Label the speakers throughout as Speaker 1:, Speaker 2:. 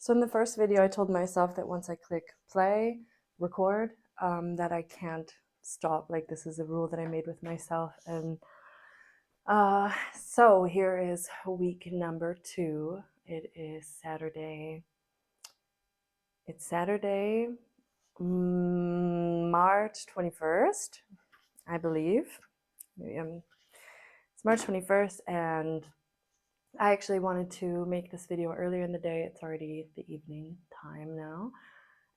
Speaker 1: So in the first video, I told myself that once I click play, record, that I can't stop. Like, this is a rule that I made with myself. And so here is week number 2. It is Saturday. It's Saturday, March 21st, I believe. It's March 21st, and I actually wanted to make this video earlier in the day. It's already the evening time now.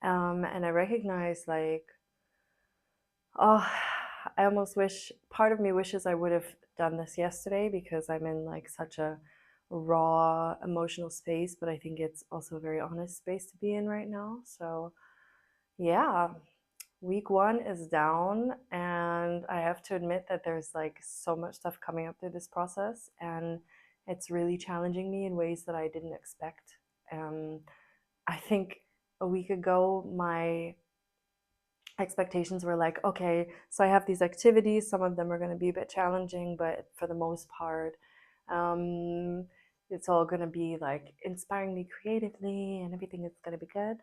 Speaker 1: And I recognize, like, oh, I almost wish, part of me wishes I would have done this yesterday because I'm in like such a raw emotional space, but I think it's also a very honest space to be in right now. So yeah, week 1 is down, and I have to admit that there's like so much stuff coming up through this process, and it's really challenging me in ways that I didn't expect. I think a week ago, my expectations were like, okay, so I have these activities, some of them are going to be a bit challenging, but for the most part, it's all going to be like inspiring me creatively and everything is going to be good.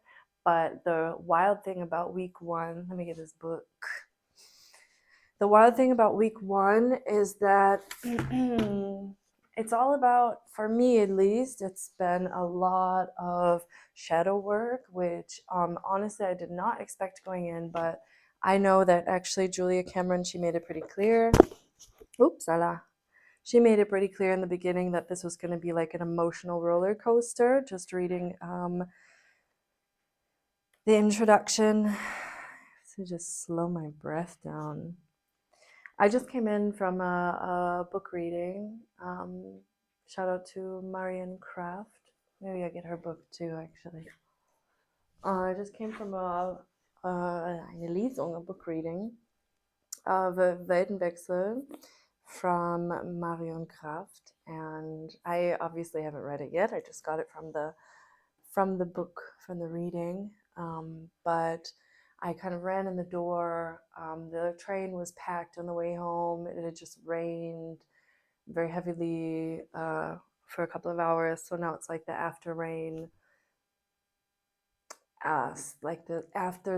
Speaker 1: But the wild thing about week 1, let me get this book. The wild thing about week 1 is that it's all about, for me at least, it's been a lot of shadow work, which honestly I did not expect going in, but I know that actually Julia Cameron, she made it pretty clear. She made it pretty clear in the beginning that this was going to be like an emotional roller coaster. Just reading the introduction to just slow my breath down. I just came in from a book reading. Shout out to Marianne Kraft. Maybe I get her book too, actually. I just came from eine Lesung, a book reading of Weltenwechsel from Marianne Kraft, and I obviously haven't read it yet. I just got it from the book, from the reading, but I kind of ran in the door. The train was packed on the way home. It had just rained very heavily for a couple of hours, so now it's like the after rain. There's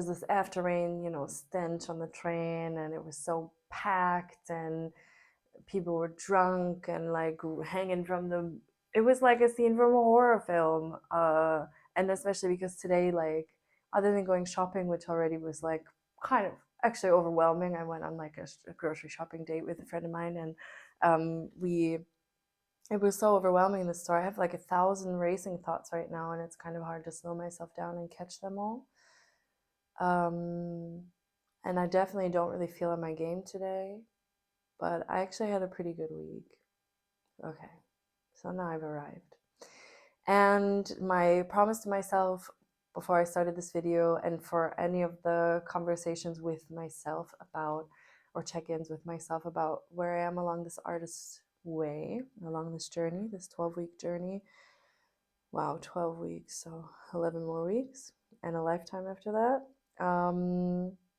Speaker 1: this after rain, stench on the train, and it was so packed, and people were drunk and like hanging from the. It was like a scene from a horror film, and especially because today, like, other than going shopping, which already was like kind of actually overwhelming, I went on like a grocery shopping date with a friend of mine, and it was so overwhelming in the store. I have like 1,000 racing thoughts right now, and it's kind of hard to slow myself down and catch them all. And I definitely don't really feel on my game today, but I actually had a pretty good week. Okay, so now I've arrived. And my promise to myself before I started this video, and for any of the conversations with myself about, or check-ins with myself about where I am along this artist's way, along this journey, this 12-week journey. Wow, 12 weeks, so 11 more weeks and a lifetime after that.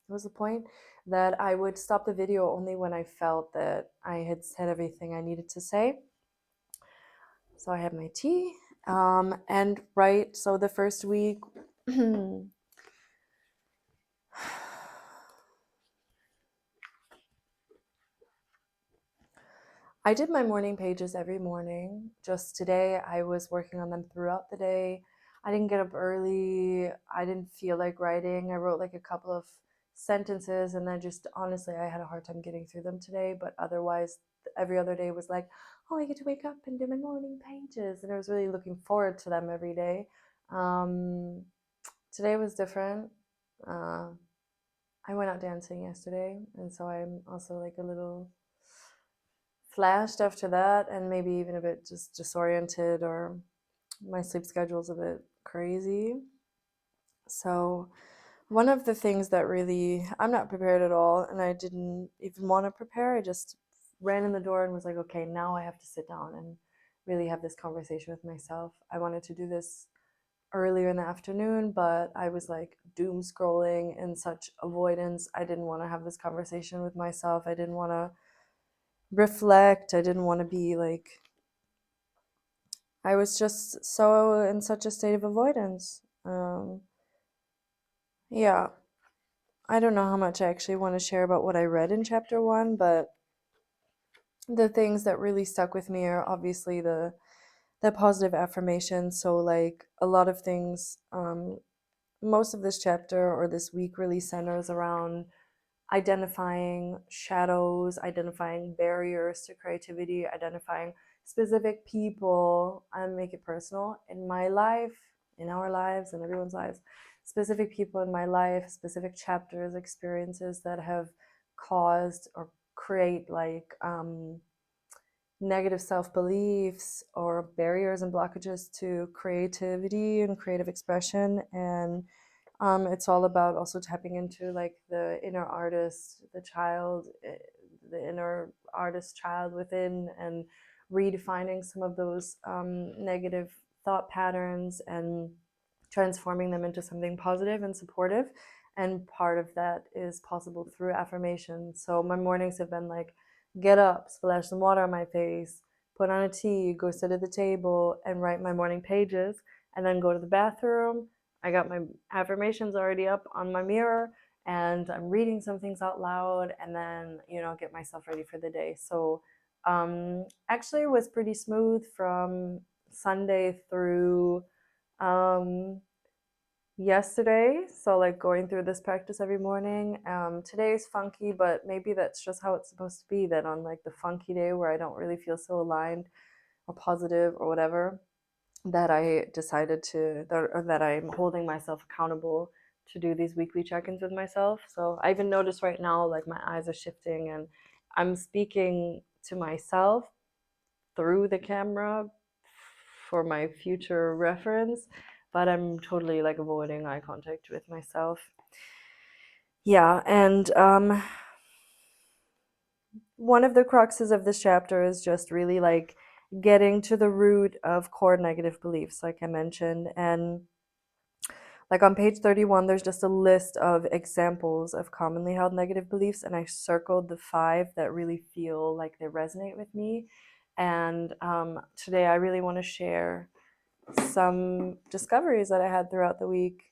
Speaker 1: Was the point that I would stop the video only when I felt that I had said everything I needed to say. So I had my tea, and right, so the first week, I did my morning pages every morning. Just today, I was working on them throughout the day. I didn't get up early. I didn't feel like writing. I wrote like a couple of sentences, and then just honestly, I had a hard time getting through them today. But otherwise, every other day was like, oh, I get to wake up and do my morning pages. And I was really looking forward to them every day. Today was different. I went out dancing yesterday, and so I'm also like a little flashed after that, and maybe even a bit just disoriented, or my sleep schedule's a bit crazy. So one of the things that really, I'm not prepared at all, and I didn't even want to prepare. I just ran in the door and was like, okay, now I have to sit down and really have this conversation with myself. I wanted to do this earlier in the afternoon, but I was like doom scrolling and such avoidance. I didn't want to have this conversation with myself. I didn't want to reflect. I didn't want to be like, I was just so in such a state of avoidance. Yeah, I don't know how much I actually want to share about what I read in chapter 1, but the things that really stuck with me are obviously the positive affirmations. So like a lot of things, most of this chapter or this week really centers around identifying shadows, identifying barriers to creativity, identifying specific people, and make it personal in my life, in our lives, in everyone's lives, specific people in my life, specific chapters, experiences that have caused or create like negative self-beliefs or barriers and blockages to creativity and creative expression. And it's all about also tapping into like the inner artist, the child, the inner artist child within, and redefining some of those negative thought patterns and transforming them into something positive and supportive. And part of that is possible through affirmation. So my mornings have been like, get up, splash some water on my face, put on a tea, go sit at the table and write my morning pages, and then go to the bathroom. I got my affirmations already up on my mirror, and I'm reading some things out loud, and then, get myself ready for the day. So actually it was pretty smooth from Sunday through yesterday. So like going through this practice every morning. Today is funky, but maybe that's just how it's supposed to be, that on like the funky day where I don't really feel so aligned or positive or whatever, that I decided that I'm holding myself accountable to do these weekly check-ins with myself. So I even notice right now, like my eyes are shifting and I'm speaking to myself through the camera for my future reference, but I'm totally like avoiding eye contact with myself. Yeah, and one of the cruxes of this chapter is just really like getting to the root of core negative beliefs, like I mentioned. And like on page 31, there's just a list of examples of commonly held negative beliefs, and I circled the 5 that really feel like they resonate with me. And today I really want to share some discoveries that I had throughout the week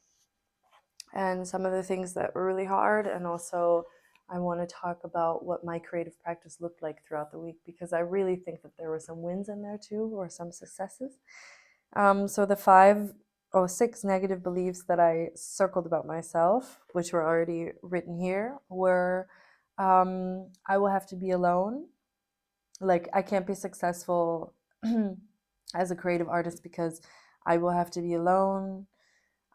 Speaker 1: and some of the things that were really hard. And also, I want to talk about what my creative practice looked like throughout the week, because I really think that there were some wins in there too, or some successes. So the 6 negative beliefs that I circled about myself, which were already written here, were I will have to be alone. Like, I can't be successful as a creative artist because I will have to be alone.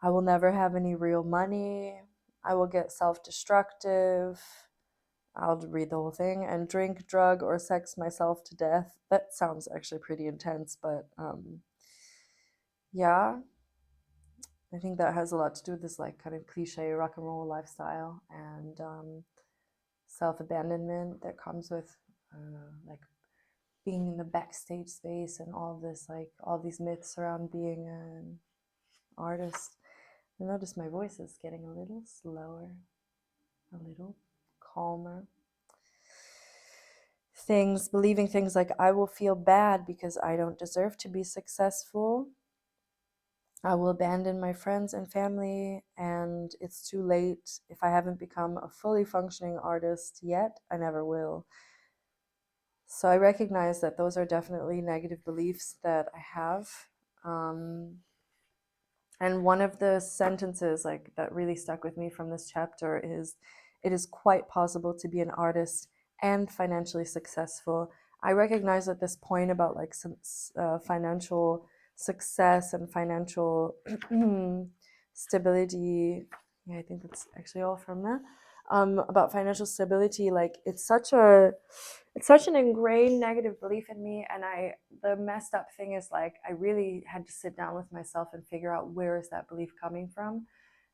Speaker 1: I will never have any real money. I will get self-destructive. I'll read the whole thing. And drink, drug, or sex myself to death. That sounds actually pretty intense, but yeah, I think that has a lot to do with this like kind of cliche rock and roll lifestyle and self-abandonment that comes with like being in the backstage space and all this, like all these myths around being an artist. I notice my voice is getting a little slower, a little calmer. Believing things like I will feel bad because I don't deserve to be successful. I will abandon my friends and family, and it's too late. If I haven't become a fully functioning artist yet, I never will. So I recognize that those are definitely negative beliefs that I have. And one of the sentences like that really stuck with me from this chapter is, it is quite possible to be an artist and financially successful. I recognize at this point about like some financial success and financial stability. Yeah, I think that's actually all from that. About financial stability, like it's such an ingrained negative belief in me. And the messed up thing is like I really had to sit down with myself and figure out, where is that belief coming from.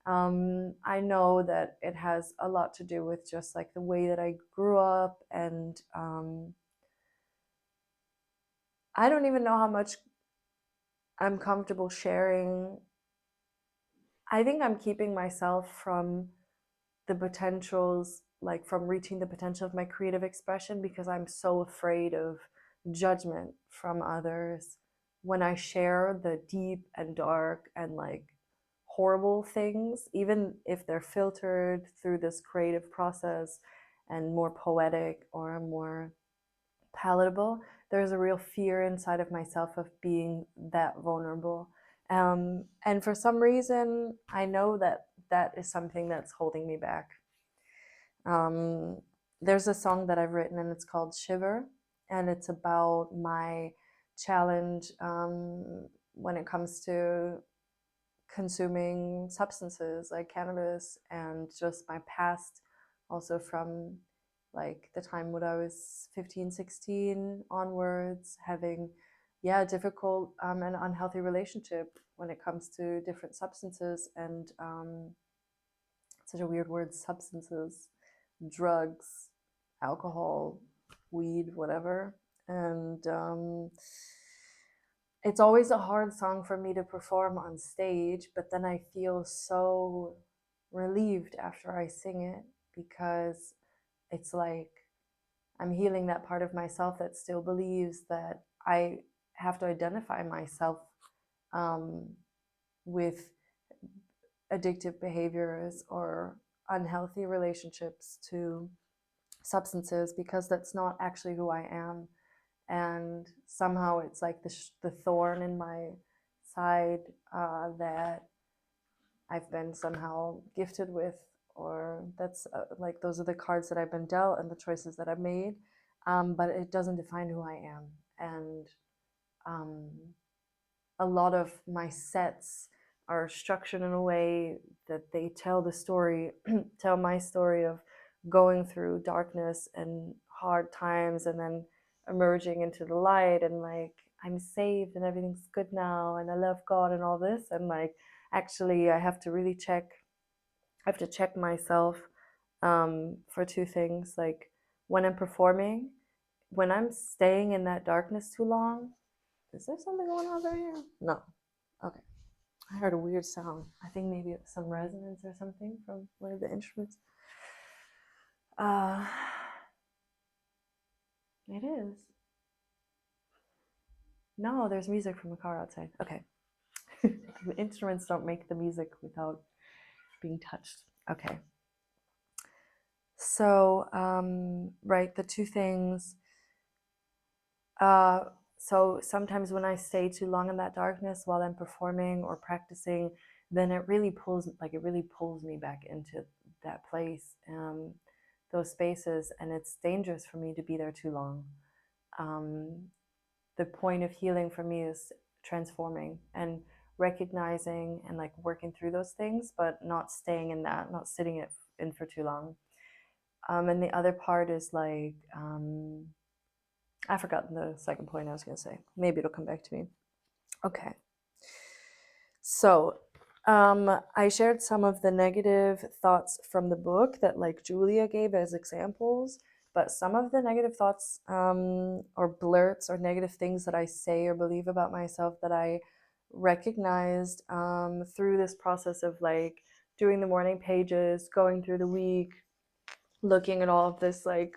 Speaker 1: I know that it has a lot to do with just like the way that I grew up, and I don't even know how much I'm comfortable sharing. I think I'm keeping myself from the potentials, like from reaching the potential of my creative expression, because I'm so afraid of judgment from others, when I share the deep and dark and like horrible things, even if they're filtered through this creative process and more poetic or more palatable, there's a real fear inside of myself of being that vulnerable. And for some reason, I know that that is something that's holding me back. Um, there's a song that I've written and it's called Shiver, and it's about my challenge when it comes to consuming substances like cannabis, and just my past also from like the time when I was 15, 16 onwards, having difficult and unhealthy relationship when it comes to different substances and such a weird word, substances, drugs, alcohol, weed, whatever. And it's always a hard song for me to perform on stage, but then I feel so relieved after I sing it, because it's like I'm healing that part of myself that still believes that I have to identify myself um, with addictive behaviors or unhealthy relationships to substances, because that's not actually who I am. And somehow it's like the thorn in my side that I've been somehow gifted with, or that's like those are the cards that I've been dealt and the choices that I've made. But it doesn't define who I am. And um, a lot of my sets are structured in a way that they tell the story, tell my story of going through darkness and hard times and then emerging into the light, and like I'm saved and everything's good now and I love God and all this. And like actually I have to really check myself for two things. Like when I'm performing, when I'm staying in that darkness too long, is there something going on over here? No. Okay. I heard a weird sound. I think maybe it was some resonance or something from one of the instruments. Uh, it is. No, there's music from a car outside. Okay. The instruments don't make the music without being touched. Okay. So, right, the two things. Uh, so sometimes when I stay too long in that darkness while I'm performing or practicing, then it really pulls me back into that place, those spaces, and it's dangerous for me to be there too long. The point of healing for me is transforming and recognizing and like working through those things, but not staying in that, not sitting it in for too long. And the other part is like, I've forgotten the second point I was going to say. Maybe it'll come back to me. Okay. So I shared some of the negative thoughts from the book that like Julia gave as examples, but some of the negative thoughts or blurts or negative things that I say or believe about myself that I recognized through this process of like doing the morning pages, going through the week, looking at all of this like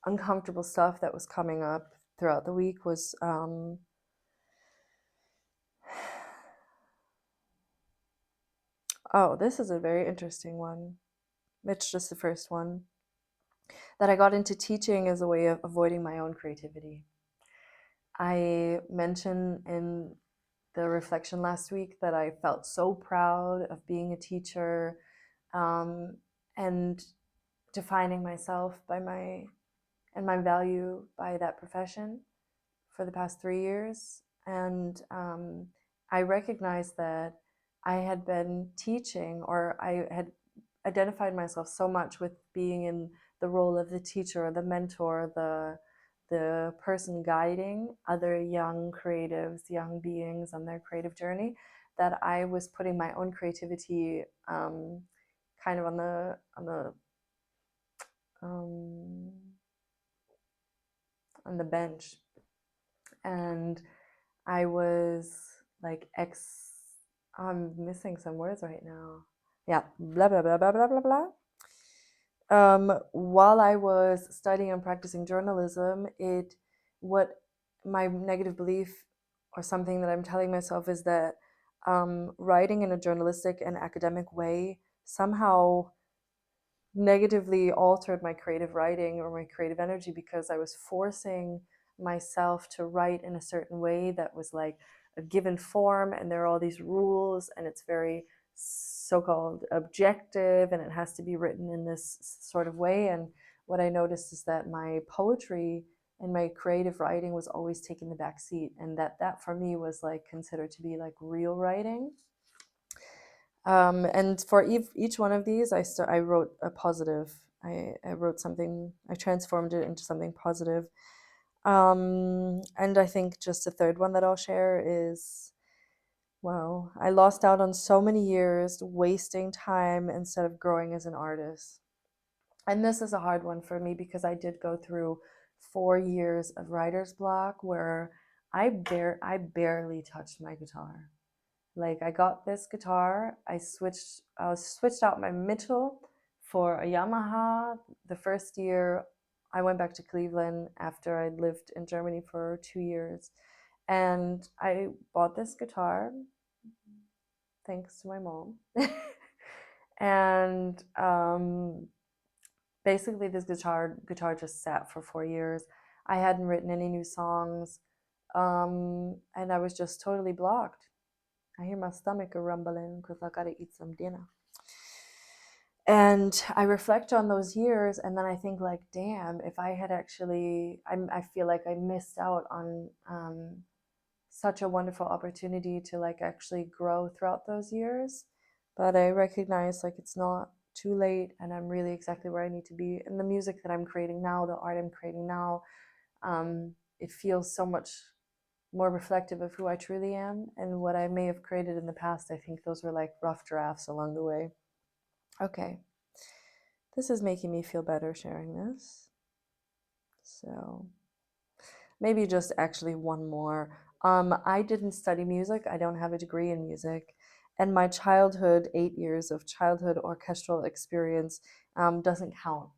Speaker 1: uncomfortable stuff that was coming up throughout the week was oh, this is a very interesting one. It's just the first one. That I got into teaching as a way of avoiding my own creativity. I mentioned in the reflection last week that I felt so proud of being a teacher, and defining myself by my value by that profession for the past 3 years. And I recognized that I had been teaching, or I had identified myself so much with being in the role of the teacher, the mentor, the person guiding other young creatives, young beings on their creative journey, that I was putting my own creativity kind of um, on the bench. And I was like I'm missing some words right now. Yeah, blah blah blah blah blah blah blah. While I was studying and practicing journalism, what my negative belief, or something that I'm telling myself, is that writing in a journalistic and academic way somehow negatively altered my creative writing or my creative energy, because I was forcing myself to write in a certain way that was like a given form, and there are all these rules, and it's very so-called objective, and it has to be written in this sort of way. And what I noticed is that my poetry and my creative writing was always taking the back seat, and that for me was like considered to be like real writing. And for each one of these, I wrote a positive. I wrote something. I transformed it into something positive. And I think just a third one that I'll share is, wow, I lost out on so many years wasting time instead of growing as an artist. And this is a hard one for me, because I did go through 4 years of writer's block where I barely touched my guitar. Like, I got this guitar, I switched out my Mitchell for a Yamaha. The first year I went back to Cleveland after I'd lived in Germany for 2 years, and I bought this guitar thanks to my mom. And basically this guitar just sat for 4 years. I hadn't written any new songs, and I was just totally blocked. I hear my stomach rumbling because I gotta eat some dinner. And I reflect on those years, and then I think, like, damn, if I had actually, I feel like I missed out on such a wonderful opportunity to like actually grow throughout those years. But I recognize like it's not too late, and I'm really exactly where I need to be. And the music that I'm creating now, the art I'm creating now, it feels so much more reflective of who I truly am, and what I may have created in the past. I think those were like rough drafts along the way. Okay, this is making me feel better sharing this. So maybe just actually one more. I didn't study music. I don't have a degree in music, and my childhood, 8 years of childhood orchestral experience, doesn't count.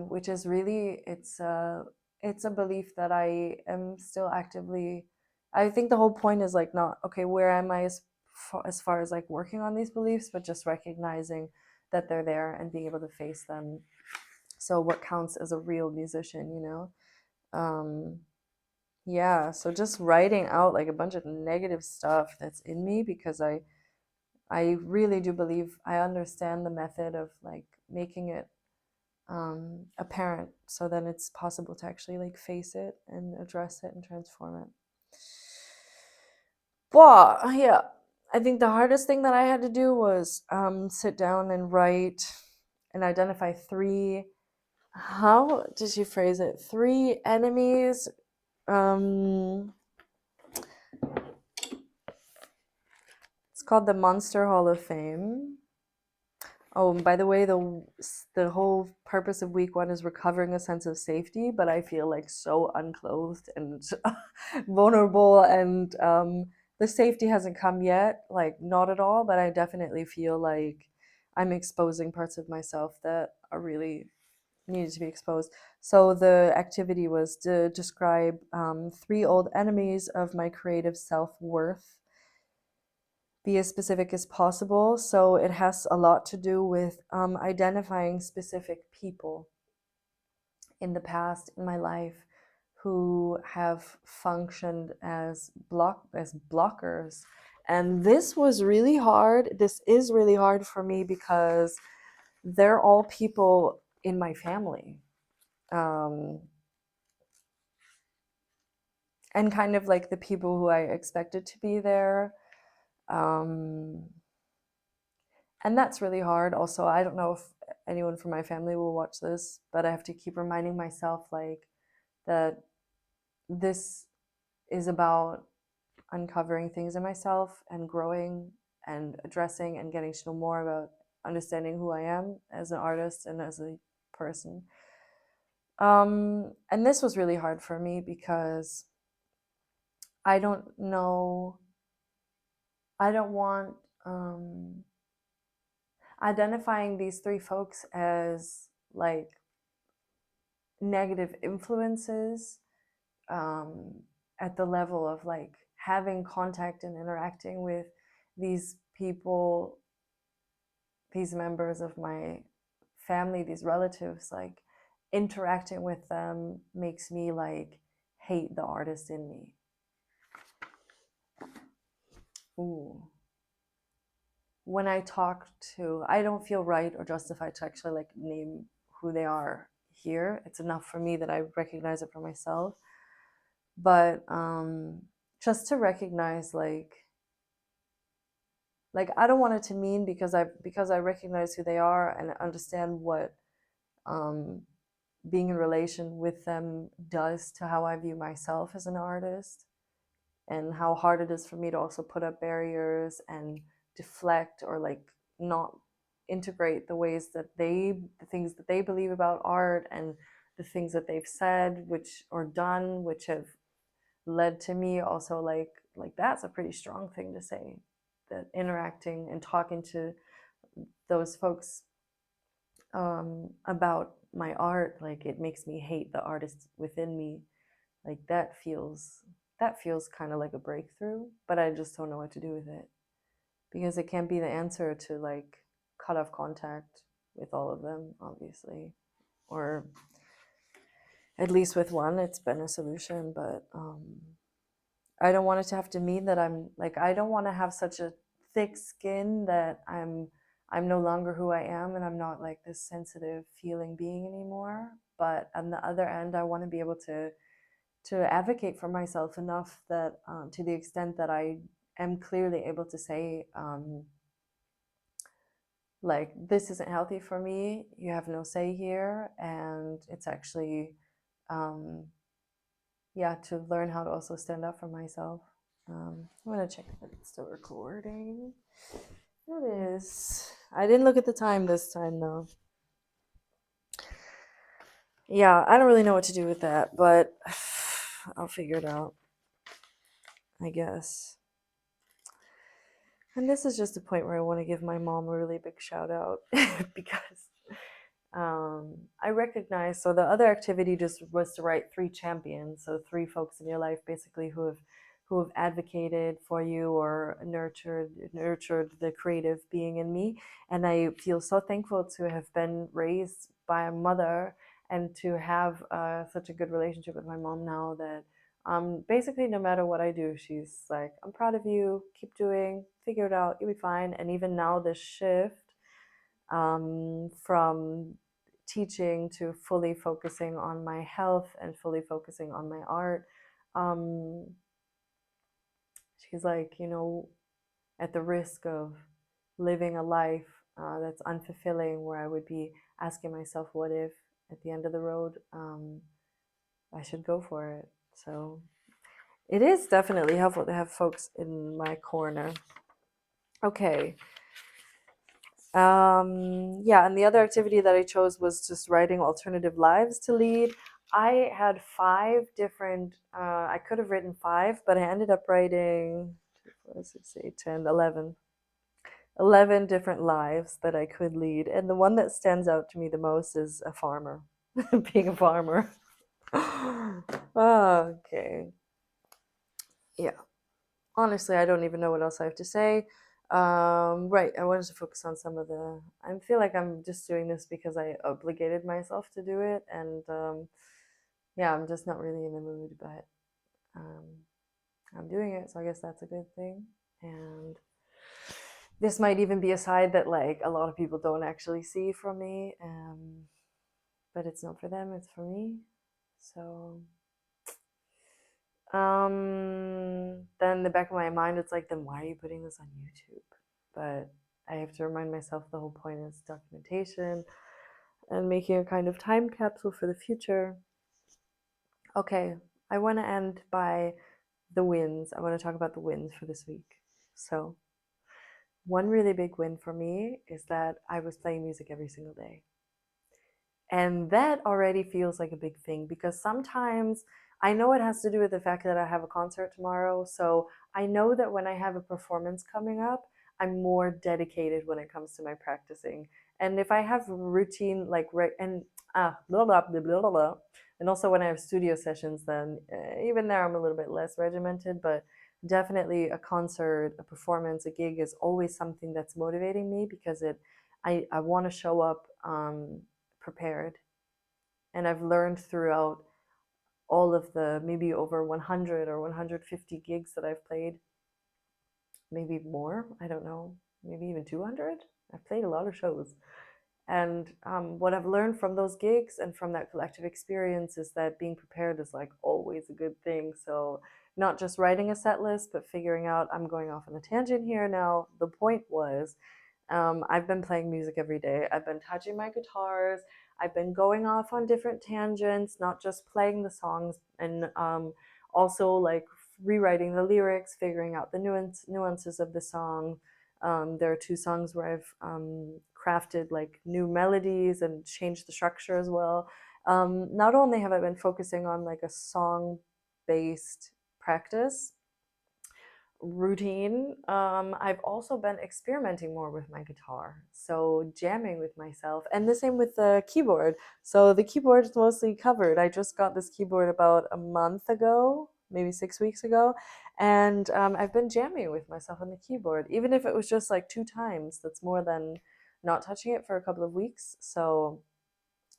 Speaker 1: Which is really, it's a belief that I am still actively. I think the whole point is like, not okay, where am I as far as like working on these beliefs, but just recognizing that they're there and being able to face them. So what counts as a real musician, you know? Yeah, so just writing out like a bunch of negative stuff that's in me, because I really do believe I understand the method of like making it apparent, so then it's possible to actually like face it and address it and transform it. Well, yeah, I think the hardest thing that I had to do was sit down and write and identify three, how did she phrase it? Three enemies. It's called the Monster Hall of Fame. Oh, and by the way, the whole purpose of week 1 is recovering a sense of safety, but I feel like so unclothed and vulnerable, and the safety hasn't come yet, like not at all, but I definitely feel like I'm exposing parts of myself that are really needed to be exposed. So the activity was to describe 3 old enemies of my creative self-worth. Be as specific as possible. So it has a lot to do with identifying specific people in the past in my life who have functioned as blockers. And this was really hard. This is really hard for me, because they're all people in my family. And kind of like the people who I expected to be there. And that's really hard. Also, I don't know if anyone from my family will watch this, but I have to keep reminding myself like that this is about uncovering things in myself and growing and addressing and getting to know more about understanding who I am as an artist and as a person. And this was really hard for me, because I don't know, I don't want identifying these 3 folks as like negative influences at the level of like having contact and interacting with these people, these members of my family, these relatives, like interacting with them makes me like hate the artist in me. Ooh. When I talk to, I don't feel right or justified to actually like name who they are here. It's enough for me that I recognize it for myself. But just to recognize like I don't want it to mean because I recognize who they are and understand what being in relation with them does to how I view myself as an artist, and how hard it is for me to also put up barriers and deflect or like not integrate the things that they believe about art and the things that they've said which or done which have led to me also like that's a pretty strong thing to say, that interacting and talking to those folks about my art, like it makes me hate the artist within me. Like that feels kind of like a breakthrough, but I just don't know what to do with it, because it can't be the answer to like cut off contact with all of them, obviously, or at least with one it's been a solution. But I don't want it to have to mean that I'm like, I don't want to have such a thick skin that I'm no longer who I am and I'm not like this sensitive feeling being anymore. But on the other end, I want to be able to advocate for myself enough that to the extent that I am clearly able to say like, this isn't healthy for me, you have no say here, and it's actually yeah, to learn how to also stand up for myself. I'm gonna check if it's still recording. It is. I didn't look at the time this time though. Yeah, I don't really know what to do with that, but I'll figure it out, I guess. And this is just a point where I want to give my mom a really big shout out because I recognize. So the other activity just was to write 3 champions, so 3 folks in your life basically who have advocated for you or nurtured the creative being in me. And I feel so thankful to have been raised by a mother and to have such a good relationship with my mom now that basically no matter what I do, she's like, I'm proud of you, keep doing, figure it out, you'll be fine. And even now this shift from teaching to fully focusing on my health and fully focusing on my art, she's like, you know, at the risk of living a life that's unfulfilling, where I would be asking myself, what if at the end of the road, I should go for it. So it is definitely helpful to have folks in my corner. Okay. Yeah, and the other activity that I chose was just writing alternative lives to lead. I had 5 different, I could have written 5, but I ended up writing, let's say 10, 11 different lives that I could lead. And the one that stands out to me the most is a farmer, being a farmer. Okay. Yeah. Honestly, I don't even know what else I have to say. Right, I wanted to focus on some of the. I feel like I'm just doing this because I obligated myself to do it, and yeah, I'm just not really in the mood, but um, I'm doing it, so I guess that's a good thing. And this might even be a side that like a lot of people don't actually see from me, but it's not for them; it's for me. So then in the back of my mind, it's like, then why are you putting this on YouTube? But I have to remind myself the whole point is documentation and making a kind of time capsule for the future. Okay, I want to end by the wins. I want to talk about the wins for this week. So, one really big win for me is that I was playing music every single day. And that already feels like a big thing, because sometimes I know it has to do with the fact that I have a concert tomorrow. So I know that when I have a performance coming up, I'm more dedicated when it comes to my practicing. And if I have routine, like, and blah, blah, blah, blah, blah. And also when I have studio sessions, then even there I'm a little bit less regimented, but definitely a concert, a performance, a gig is always something that's motivating me, because I want to show up prepared. And I've learned throughout all of the maybe over 100 or 150 gigs that I've played, maybe more, I don't know, maybe even 200. I've played a lot of shows. And what I've learned from those gigs and from that collective experience is that being prepared is like always a good thing. So not just writing a set list, but figuring out, I'm going off on a tangent here now. The point was, I've been playing music every day. I've been touching my guitars. I've been going off on different tangents, not just playing the songs, and also like rewriting the lyrics, figuring out the nuances of the song. There are two songs where I've crafted like new melodies and changed the structure as well. Not only have I been focusing on like a song-based practice routine, I've also been experimenting more with my guitar, so jamming with myself, and the same with the keyboard. So the keyboard is mostly covered. I just got this keyboard about a month ago, maybe 6 weeks ago, and I've been jamming with myself on the keyboard, even if it was just like 2 times. That's more than not touching it for a couple of weeks. So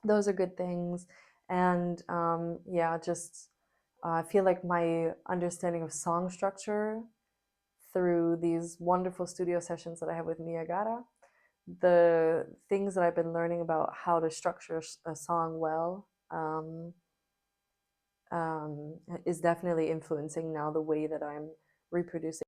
Speaker 1: those are good things. And yeah, just I feel like my understanding of song structure through these wonderful studio sessions that I have with Mia Gara, the things that I've been learning about how to structure a song well, is definitely influencing now the way that I'm reproducing